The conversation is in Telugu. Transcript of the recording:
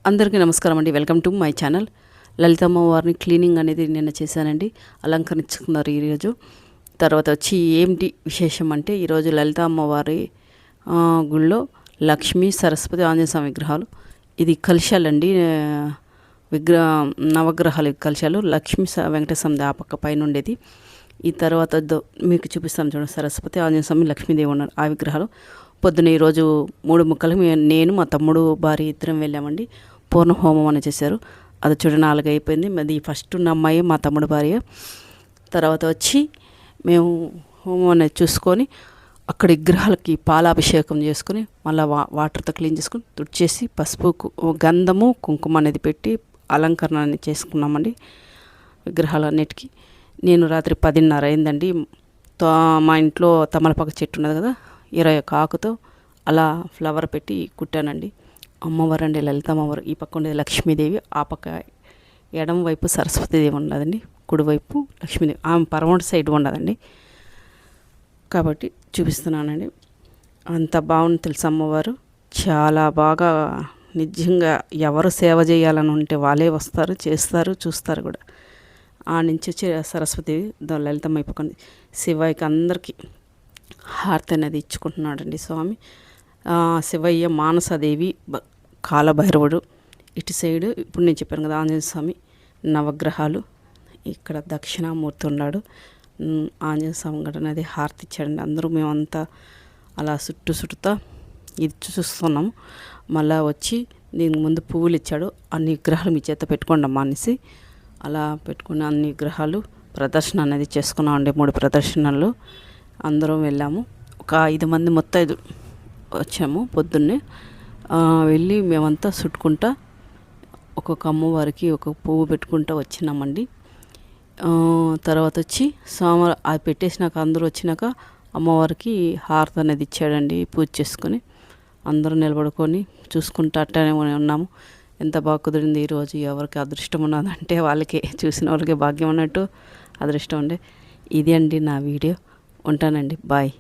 అందరికీ నమస్కారం అండి. Welcome to my channel. Lalithamma వారిని క్లీనింగ్ అనేది నిన్న చేశానండి, అలంకరించుకున్నారు ఈరోజు. తర్వాత వచ్చి ఏంటి విశేషం అంటే, ఈరోజు లలిత అమ్మవారి గుళ్ళో లక్ష్మీ, సరస్వతి, ఆంజనేయ స్వామి విగ్రహాలు, ఇది కలశాలండి, నవగ్రహాలు కలశాలు. లక్ష్మీ వెంకటేశ్వర ఆ పక్క పైన ఉండేది. ఈ తర్వాత మీకు చూపిస్తాను చూడండి, సరస్వతి, ఆంజనేయ స్వామి, లక్ష్మీదేవి ఉన్నారు ఆ విగ్రహాలు. పొద్దున ఈరోజు 3 ముక్కలు నేను మా తమ్ముడు భార్య ఇద్దరం వెళ్ళామండి. పూర్ణ హోమం అని చేశారు. అది చూడండి 4 అయిపోయింది. అది ఫస్ట్ ఉన్న అమ్మాయి మా తమ్ముడు భార్య. తర్వాత వచ్చి మేము హోమం అనేది చూసుకొని అక్కడ విగ్రహాలకి పాలాభిషేకం చేసుకొని మళ్ళీ వాటర్తో క్లీన్ చేసుకొని తుడిచేసి పసుపు, గంధము, కుంకుమ అనేది పెట్టి అలంకరణ అనేది చేసుకున్నామండి విగ్రహాలన్నిటికీ. నేను రాత్రి 10:30 అయిందండి. మా ఇంట్లో తమలపాకు చెట్టు ఉన్నది కదా, 21 ఆకుతో అలా ఫ్లవర్ పెట్టి కుట్టానండి. అమ్మవారు అండి లలిత అమ్మవారు. ఈ పక్క ఉండేది లక్ష్మీదేవి, ఆ పక్క ఎడమ వైపు సరస్వతీదేవి ఉన్నదండి, కుడివైపు లక్ష్మీదేవి. ఆమె పరమటి సైడ్ ఉండదండి, కాబట్టి చూపిస్తున్నానండి. అంత బాగుంది తెలుసు అమ్మవారు. చాలా బాగా నిజంగా ఎవరు సేవ చేయాలని ఉంటే వాళ్ళే వస్తారు, చేస్తారు, చూస్తారు కూడా. ఆ నుంచి వచ్చి సరస్వతీదేవి, లలితమ్మ అయిపోయింది. శివయ్యకి అందరికీ హారతి అనేది ఇచ్చుకుంటున్నాడండి స్వామి. శివయ్య, మానసదేవి, కాలభైరవుడు ఇటు సైడు. ఇప్పుడు నేను చెప్పాను కదా ఆంజనేయ స్వామి, నవగ్రహాలు. ఇక్కడ దక్షిణామూర్తి ఉన్నాడు. ఆంజనేయ స్వామి గడ అనేది హారతి ఇచ్చాడండి. అందరూ మేమంతా అలా చుట్టూతా ఇది చూస్తున్నాము. మళ్ళా వచ్చి దీనికి ముందు పువ్వులు ఇచ్చాడు. అన్ని విగ్రహాలు మీ చేత పెట్టుకోండి అమ్మా అనేసి అలా పెట్టుకున్న అన్ని విగ్రహాలు ప్రదర్శన అనేది చేసుకున్నామండి. 3 ప్రదర్శనలు అందరం వెళ్ళాము. ఒక 5 మంది మొత్తం వచ్చాము. పొద్దున్నే వెళ్ళి మేమంతా చుట్టుకుంటా ఒక్కొక్క అమ్మవారికి ఒక పువ్వు పెట్టుకుంటూ వచ్చినామండి. తర్వాత వచ్చి సోమవారం అది పెట్టేసినాక అందరూ వచ్చినాక అమ్మవారికి హారతి అనేది ఇచ్చాడండి. పూజ చేసుకొని అందరూ నిలబడుకొని చూసుకుంటూ అట్టనే ఉన్నాము. ఎంత బాగా కుదిరింది ఈరోజు. ఎవరికి అదృష్టం ఉన్నదంటే వాళ్ళకే, చూసిన వాళ్ళకే భాగ్యం ఉన్నట్టు అదృష్టం ఉండే. ఇది అండి నా వీడియో. ఉంటానండి, బాయ్.